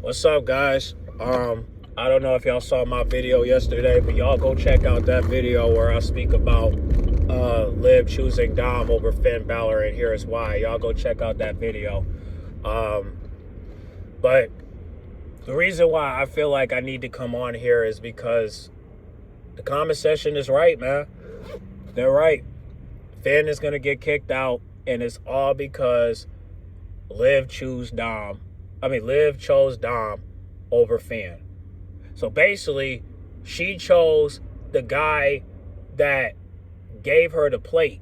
What's up, guys? I don't know if y'all saw my video yesterday, but y'all go check out that video where I speak about Liv choosing Dom over Finn Balor, and here's why. Y'all go check out that video. But the reason why I feel like I need to come on here is because the comment section is right, man. They're right. Finn is gonna get kicked out, and it's all because Liv chose Dom over Finn. So basically, she chose the guy that gave her the plate,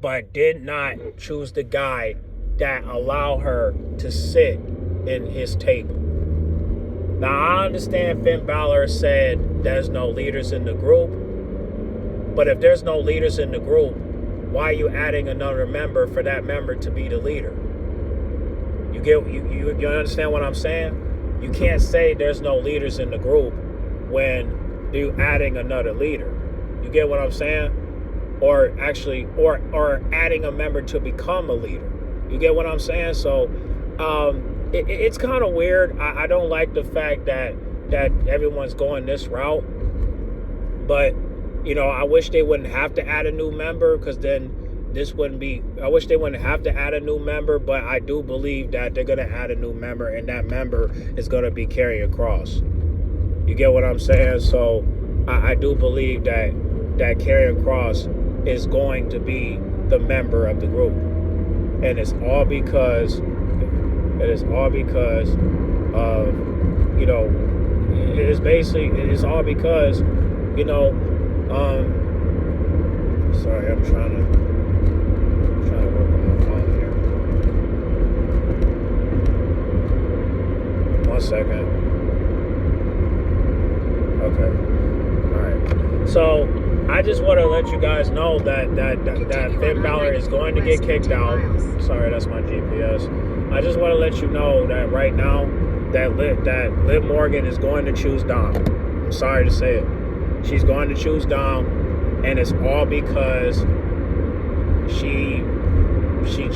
but did not choose the guy that allowed her to sit in his table. Now, I understand Finn Balor said there's no leaders in the group, but if there's no leaders in the group, why are you adding another member for that member to be the leader? You understand what I'm saying? You can't say there's no leaders in the group when you're adding another leader. You get what I'm saying? Or adding a member to become a leader. You get what I'm saying? So it's kind of weird. I don't like the fact that everyone's going this route. But, I wish they wouldn't have to add a new member, because then this wouldn't be, I wish they wouldn't have to add a new member, but I do believe that they're going to add a new member, and that member is going to be Karrion Kross. You get what I'm saying? So I do believe that Karrion Kross is going to be the member of the group. And it's all because of, it's all because, sorry, I'm trying to work on my phone here. 1 second. Okay. All right. So I just want to let you guys know that Finn Balor is going to get kicked out. Sorry, that's my GPS. I just want to let you know that right now that Liv Morgan is going to choose Dom. I'm sorry to say it. She's going to choose Dom, and it's all because she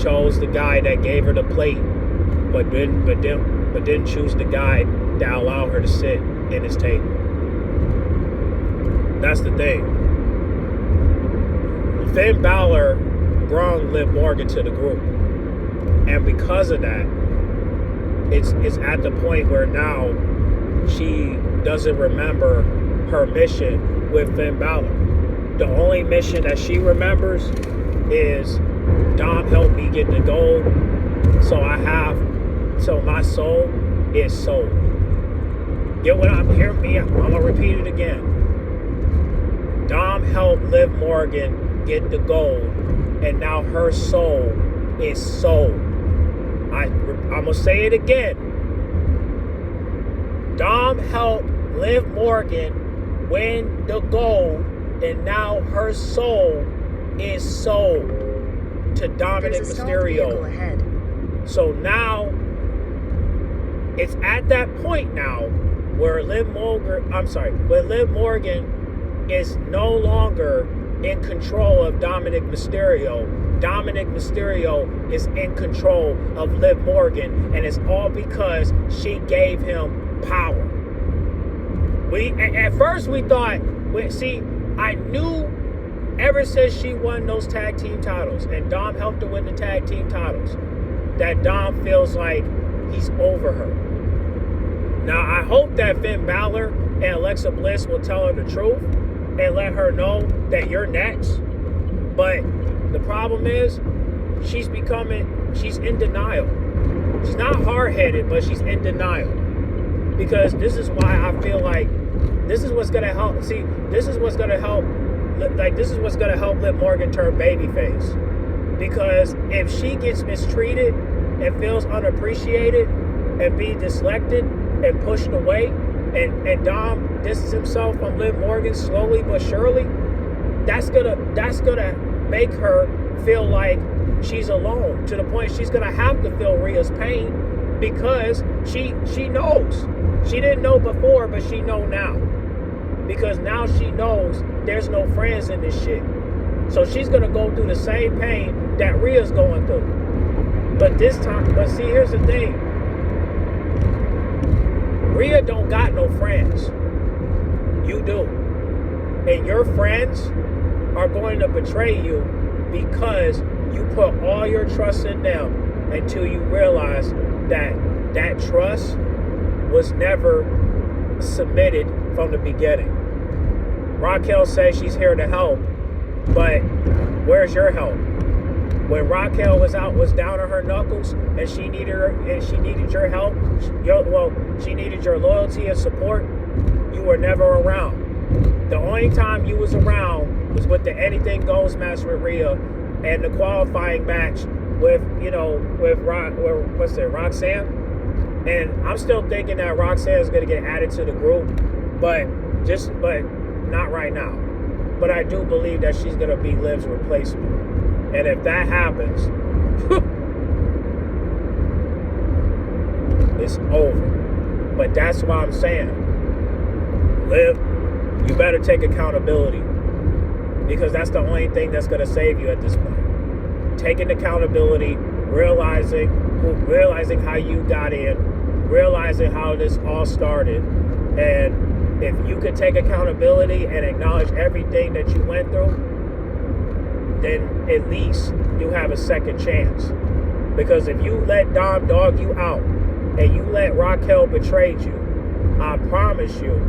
chose the guy that gave her the plate, but didn't choose the guy that allowed her to sit in his table. That's the thing. Finn Balor brought Liv Morgan to the group, and because of that, it's at the point where now she doesn't remember her mission with Finn Balor. The only mission that she remembers is Dom helped me get the gold, so my soul is sold. Get what I'm hearing me? I'm gonna repeat it again. Dom helped Liv Morgan get the gold, and now her soul is sold. I'm gonna say it again. Dom helped Liv Morgan win the gold, and now her soul is sold to Dominic Mysterio. So now it's at that point now where Liv Morgan is no longer in control of Dominic Mysterio. Dominic Mysterio is in control of Liv Morgan, and it's all because she gave him power. At first we thought, I knew ever since she won those tag team titles and Dom helped her win the tag team titles, that Dom feels like he's over her. Now, I hope that Finn Balor and Alexa Bliss will tell her the truth and let her know that you're next. But the problem is, she's in denial. She's not hard-headed, but she's in denial. Because this is why I feel like this is what's gonna help. This is what's gonna help Liv Morgan turn babyface. Because if she gets mistreated and feels unappreciated and be disliked and pushed away, and Dom distances himself from Liv Morgan slowly but surely, that's gonna make her feel like she's alone, to the point she's gonna have to feel Rhea's pain, because she knows. She didn't know before, but she know now. Because now she knows there's no friends in this shit. So she's gonna go through the same pain that Rhea's going through. But see, here's the thing. Rhea don't got no friends. You do. And your friends are going to betray you because you put all your trust in them until you realize that that trust was never submitted from the beginning. Raquel says she's here to help, but where's your help? When Raquel was down on her knuckles, and she needed your help, she needed your loyalty and support, you were never around. The only time you was around was with the Anything Goes match with Rhea and the qualifying match with Roxanne. And I'm still thinking that Roxanne is going to get added to the group, but not right now. But I do believe that she's going to be Liv's replacement. And if that happens, it's over. But that's why I'm saying, Liv, you better take accountability, because that's the only thing that's going to save you at this point. Taking accountability, realizing how you got in, realizing how this all started, and if you could take accountability and acknowledge everything that you went through, then at least you have a second chance. Because if you let Dom dog you out and you let Raquel betray you, I promise you,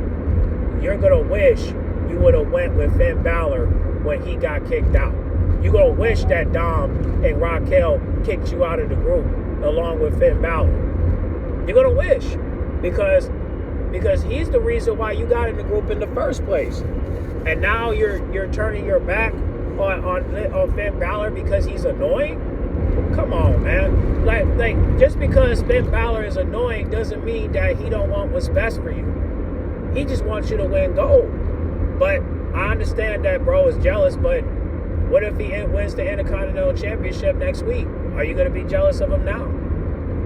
you're gonna wish you would have went with Finn Balor when he got kicked out. You're gonna wish that Dom and Raquel kicked you out of the group along with Finn Balor. You're gonna wish, because he's the reason why you got in the group in the first place. And now you're turning your back on Finn Balor because he's annoying? Come on, man. Like just because Finn Balor is annoying doesn't mean that he don't want what's best for you. He just wants you to win gold. But I understand that bro is jealous, but what if he wins the Intercontinental Championship next week? Are you going to be jealous of him now?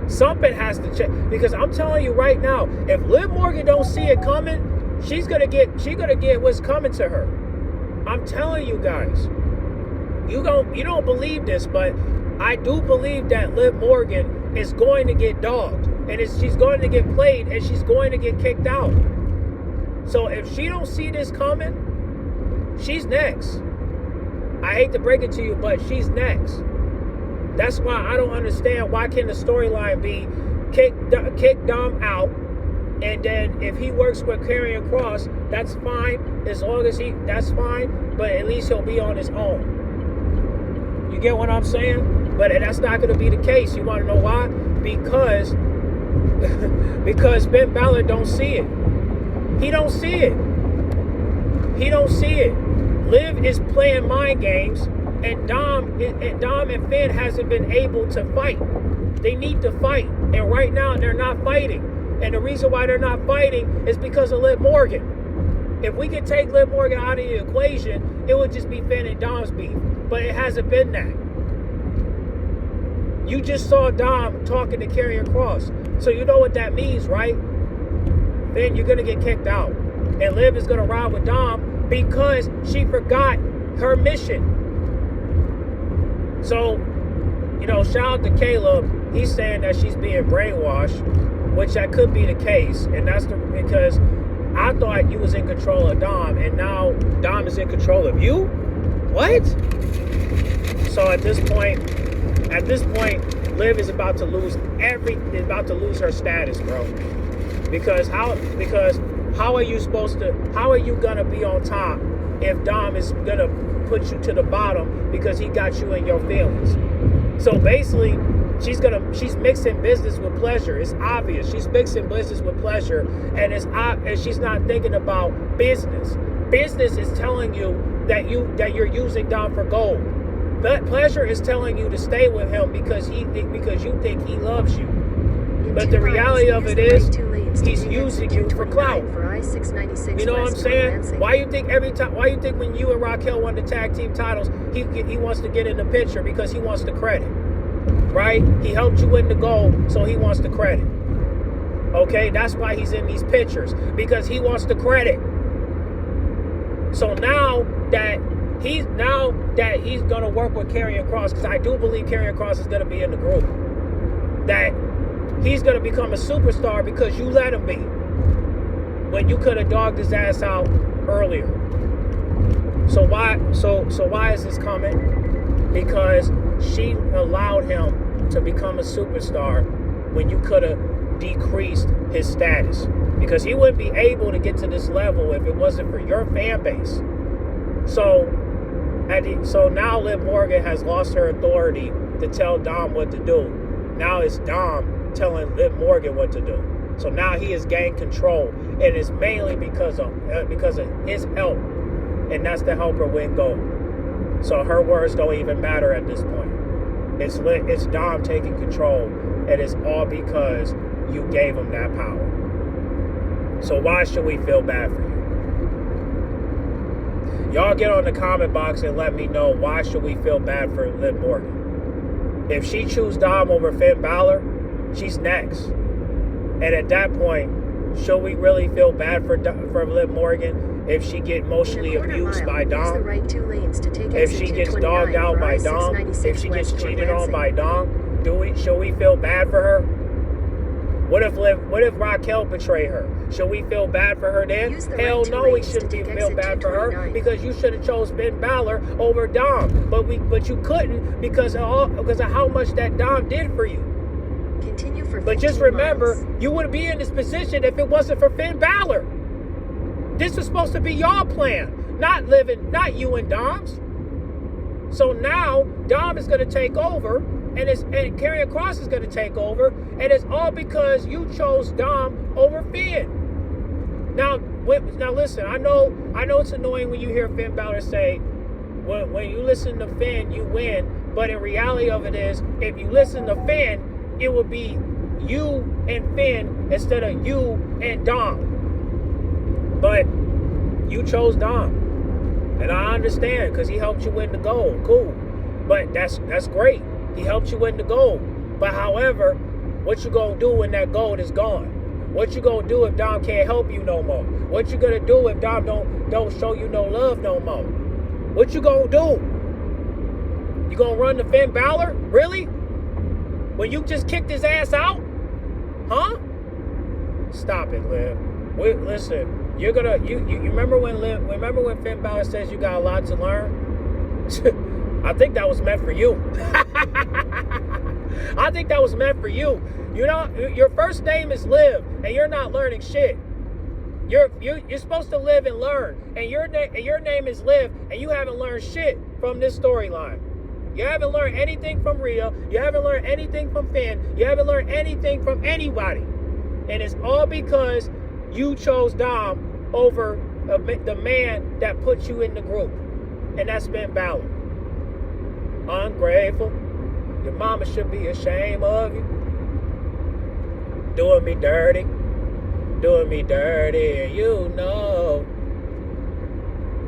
Something has to change, because I'm telling you right now, if Liv Morgan don't see it coming, she's gonna get what's coming to her. I'm telling you guys. You don't believe this, but I do believe that Liv Morgan is going to get dogged, and she's going to get played, and she's going to get kicked out. So if she don't see this coming, she's next. I hate to break it to you, but she's next. That's why I don't understand, why can the storyline be kick Dom out, and then if he works with Karrion Kross, that's fine, as long as that's fine, but at least he'll be on his own. You get what I'm saying? But that's not going to be the case. You want to know why? Because Finn Balor don't see it. He don't see it. He don't see it. Liv is playing mind games, and Dom and Finn hasn't been able to fight. They need to fight, and right now they're not fighting. And the reason why they're not fighting is because of Liv Morgan. If we could take Liv Morgan out of the equation, it would just be Finn and Dom's beef. But it hasn't been that. You just saw Dom talking to Karrion Kross. So you know what that means, right? Then you're going to get kicked out. And Liv is going to ride with Dom because she forgot her mission. So, shout out to Caleb. He's saying that she's being brainwashed, which that could be the case. And that's because I thought you was in control of Dom, and now Dom is in control of you? What? So at this point, Liv is about to lose her status, bro. Because how are you gonna be on top if Dom is gonna put you to the bottom because he got you in your feelings? So basically, she's mixing business with pleasure. It's obvious. She's mixing business with pleasure, and she's not thinking about business. Business is telling you that you're using Dom for gold. But pleasure is telling you to stay with him because you think he loves you. But the reality of it is, he's using you for clout. You know what I'm saying? Why you think when you and Raquel won the tag team titles, he wants to get in the picture? Because he wants the credit, right? He helped you win the gold, so he wants the credit. Okay, that's why he's in these pictures, because he wants the credit. So now that he's gonna work with Karrion Kross, because I do believe Karrion Kross is gonna be in the group, that he's gonna become a superstar because you let him be. when you could have dogged his ass out earlier. So why is this coming? Because she allowed him to become a superstar when you could have decreased his status. Because he wouldn't be able to get to this level if it wasn't for your fan base. So now Liv Morgan has lost her authority to tell Dom what to do. Now it's Dom telling Liv Morgan what to do. So now he has gained control, and it's mainly because of his help, and that's to help her win gold. So her words don't even matter at this point. It's Dom taking control, and it's all because you gave him that power. So why should we feel bad for you? Y'all get on the comment box and let me know, why should we feel bad for Liv Morgan? If she chooses Dom over Finn Balor, she's next. And at that point, should we really feel bad for Liv Morgan if she get emotionally abused by Dom? If she gets dogged out by Dom? If she gets cheated on by Dom? Should we feel bad for her? What if Raquel betrayed her? Should we feel bad for her then? Hell no, we shouldn't feel bad for her, because you should have chose Finn Balor over Dom. But you couldn't because of how much that Dom did for you. Continue for But just remember, you wouldn't be in this position if it wasn't for Finn Balor. This was supposed to be y'all plan, not you and Dom's. So now Dom is going to take over, and Karrion Kross is going to take over, and it's all because you chose Dom over Finn. Now listen, I know it's annoying when you hear Finn Balor say, when you listen to Finn, you win. But in reality of it is, if you listen to Finn, it would be you and Finn instead of you and Dom. But you chose Dom. And I understand, because he helped you win the gold. Cool. But that's great. He helped you win the gold. But however, what you gonna do when that gold is gone? What you gonna do if Dom can't help you no more? What you gonna do if Dom don't show you no love no more? What you gonna do? You gonna run to Finn Balor? Really? When you just kicked his ass out? Huh? Stop it, Liv. Listen, you remember when Finn Balor says you got a lot to learn? I think that was meant for you. I think that was meant for you. You know, your first name is Liv, and you're not learning shit. You're supposed to live and learn, and your name is Liv, and you haven't learned shit from this storyline. You haven't learned anything from Rhea. You haven't learned anything from Finn. You haven't learned anything from anybody. And it's all because you chose Dom over the man that put you in the group. And that's Finn Balor. Ungrateful. Your mama should be ashamed of you. Doing me dirty. Doing me dirty. And you know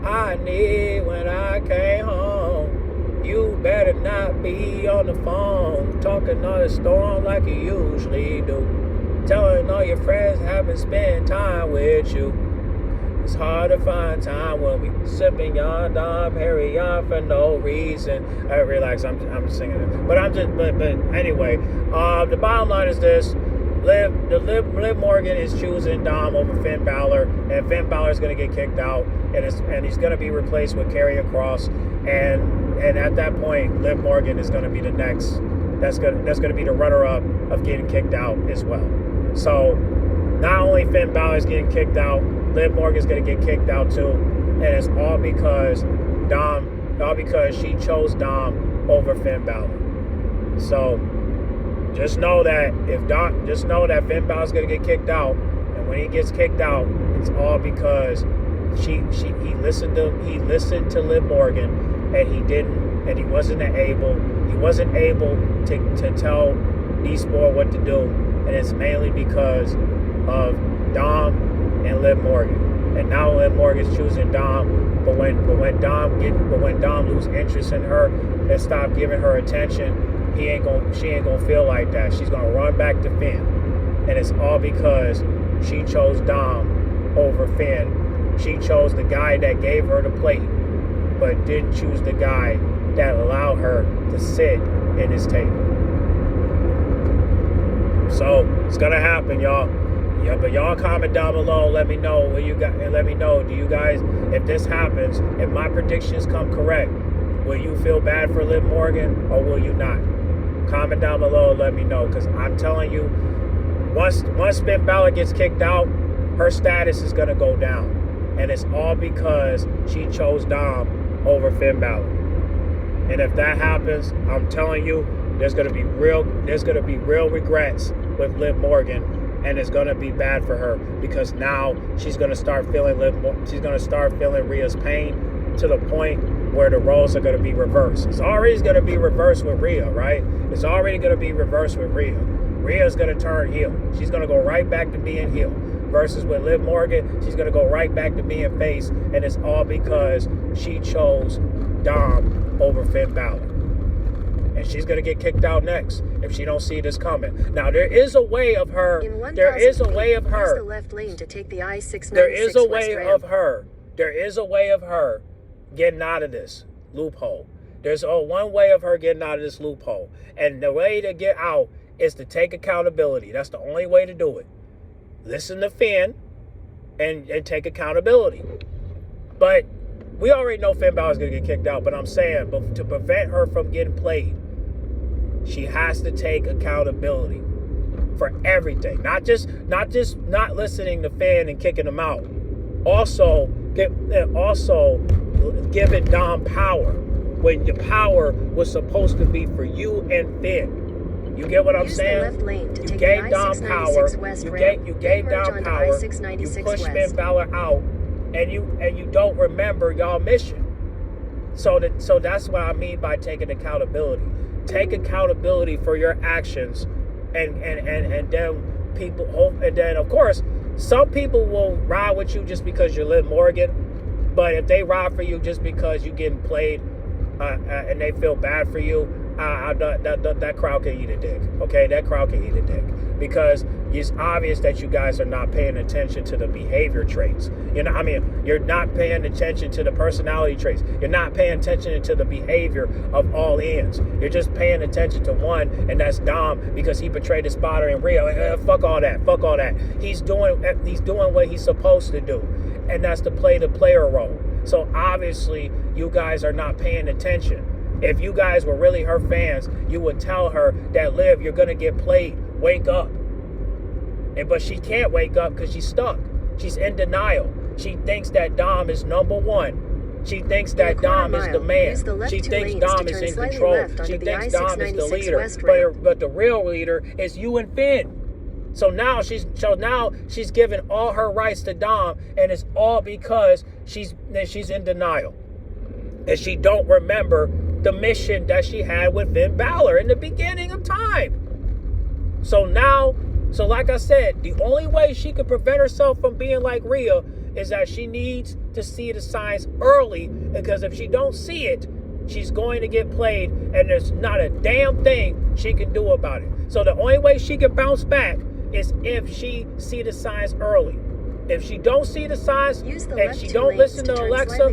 I need when I came home. You better not be on the phone talking on the storm like you usually do. Telling all your friends haven't spent time with you. It's hard to find time when we sipping yon Dom Perignon for no reason. I relax, I'm singing it. But anyway, the bottom line is this. Liv Morgan is choosing Dom over Finn Balor, and Finn Balor is going to get kicked out, and he's going to be replaced with Karrion Kross, and at that point, Liv Morgan is going to be the next. That's going to be the runner-up of getting kicked out as well. So not only Finn Balor is getting kicked out, Liv Morgan is going to get kicked out too, and it's all because she chose Dom over Finn Balor. So just know that Finn Balor is going to get kicked out, and when he gets kicked out, it's all because he listened to Liv Morgan, and he wasn't able to tell these four what to do, and it's mainly because of Dom and Liv Morgan. And now Liv Morgan's choosing Dom, but when Dom lose interest in her and stop giving her attention, she ain't gonna feel like that. She's gonna run back to Finn, and it's all because she chose Dom over Finn. She chose the guy that gave her the plate, but didn't choose the guy that allowed her to sit in his table. So it's gonna happen, y'all. Yeah, but y'all comment down below. Let me know what you got, and let me know. Do you guys, if this happens, if my predictions come correct, will you feel bad for Liv Morgan or will you not? Comment down below and let me know, because I'm telling you, once Finn Balor gets kicked out, her status is gonna go down, and it's all because she chose Dom over Finn Balor. And if that happens, I'm telling you, there's gonna be real regrets with Liv Morgan, and it's gonna be bad for her, because now she's gonna start feeling Rhea's pain, to the point where the roles are going to be reversed. It's already going to be reversed with Rhea, right? It's already going to be reversed with Rhea. Rhea's going to turn heel. She's going to go right back to being heel. Versus with Liv Morgan, she's going to go right back to being face, and it's all because she chose Dom over Finn Balor. And she's going to get kicked out next if she don't see this coming. Now, there is a way of her. There is a way of her. The left lane to take the I-696 there is a way West of her. There is a way of her getting out of this loophole. There's one way of her getting out of this loophole. And the way to get out is to take accountability. That's the only way to do it. Listen to Finn and take accountability. But we already know Finn Balor's going to get kicked out. But I'm saying, but to prevent her from getting played, she has to take accountability for everything. Not just not listening to Finn and kicking him out. Also giving Dom power when your power was supposed to be for you and Finn. You get what I'm saying? You gave Dom power. You gave Dom power. You pushed Finn Balor out, and you don't remember y'all mission. So that's what I mean by taking accountability. Take accountability for your actions, and then people hope, and then of course some people will ride with you just because you're Liv Morgan. But if they ride for you just because you're getting played and they feel bad for you, that crowd can eat a dick. Okay, that crowd can eat a dick, because it's obvious that you guys are not paying attention to the behavior traits. You're not paying attention to the personality traits. You're not paying attention to the behavior of all ends. You're just paying attention to one, and that's Dom, because he betrayed his spotter in Rio. Fuck all that. Fuck all that. He's doing what he's supposed to do, and that's to play the player role. So obviously, you guys are not paying attention. If you guys were really her fans, you would tell her that, Liv, you're gonna get played. Wake up. But she can't wake up because she's stuck. She's in denial. She thinks that Dom is number one. She thinks that Dom is the man. She thinks Dom is in control. She thinks Dom is the leader. But the real leader is you and Finn. So now she's giving all her rights to Dom, and it's all because she's in denial. And she don't remember the mission that she had with Finn Balor in the beginning of time. So like I said, the only way she could prevent herself from being like Rhea is that she needs to see the signs early, because if she don't see it, she's going to get played, and there's not a damn thing she can do about it. So the only way she can bounce back is if she see the signs early. If she don't see the signs, and she don't listen to Alexa,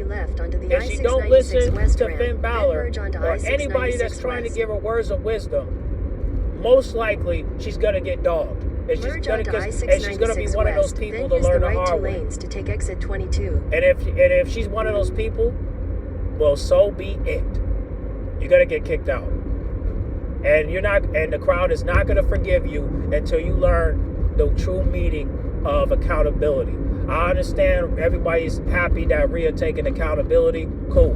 if she don't listen to Finn Balor or anybody that's trying to give her words of wisdom, most likely she's going to get dogged. And she's going to be one of those people to learn the hard way. And if she's one of those people, well, so be it. You're going to get kicked out. And the crowd is not going to forgive you until you learn the true meaning of accountability. I understand everybody's happy that Rhea taking accountability. Cool.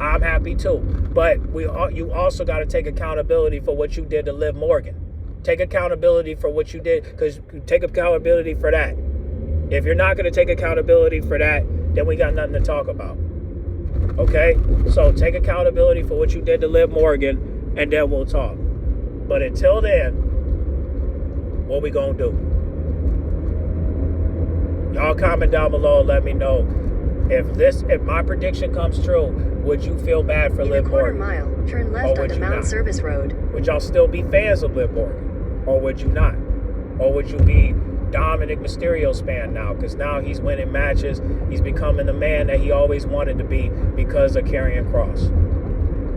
I'm happy too. But you also got to take accountability for what you did to Liv Morgan. Take accountability for what you did, because take accountability for that. If you're not going to take accountability for that, then we got nothing to talk about. Okay? So take accountability for what you did to Liv Morgan, and then we'll talk. But until then, what we going to do? Y'all comment down below and let me know if my prediction comes true, would you feel bad for Liv Morgan? Mile, turn left onto Mount Service Road. Would y'all still be fans of Liv Morgan? Or would you not? Or would you be Dominic Mysterio's fan now? Because now he's winning matches. He's becoming the man that he always wanted to be because of Karrion Kross.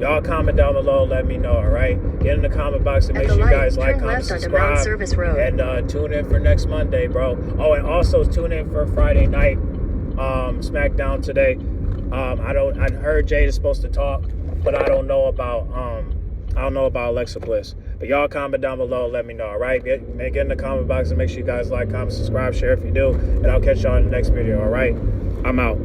Y'all comment down below, let me know, all right? Get in the comment box and make sure you guys like, comment, subscribe, and tune in for next Monday, bro. Oh, and also tune in for Friday night SmackDown today. I heard Jade is supposed to talk, but I don't know about Alexa Bliss. But y'all comment down below, let me know, all right? Get in the comment box and make sure you guys like, comment, subscribe, share if you do, and I'll catch y'all in the next video, all right? I'm out.